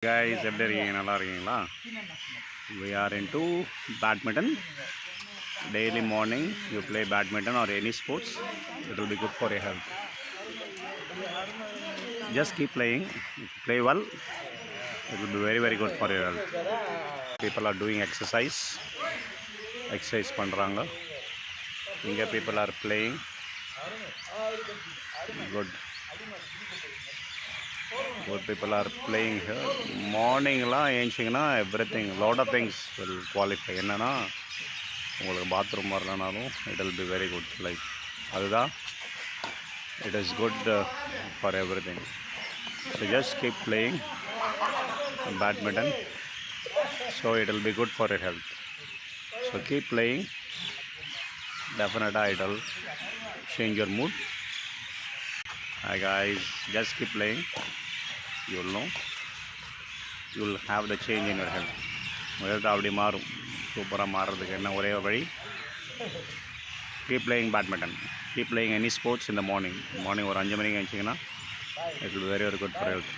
guys, எப்படி இருக்கீங்க? நல்லா இருக்கீங்களா? We are into badminton. Daily morning you play badminton or any sports, it will be good for your health. Just keep playing. If you play well, it will be very good for your health. People are doing exercise பண்றாங்க. இங்க people are playing. Good people are playing here. Morning la ஏஞ்சிங்கன்னா everything lot of things will qualify. என்னன்னா உங்களுக்கு bathroom வரலனாலும் it will be very good. Like அதுதான் it is good for everything. So just keep playing badminton, so it will be good for your health. So keep playing. Definitely it will change your mood. Hi guys, just keep playing. You will know, you will have the change in your health. Health அப்படி மாறும். சூப்பராக மாறுறதுக்கு என்ன ஒரே வழி, keep playing badminton. Keep playing any sports in the morning. ஒரு 5 மணிக்கு எழுந்திங்கன்னா it will be very good for health.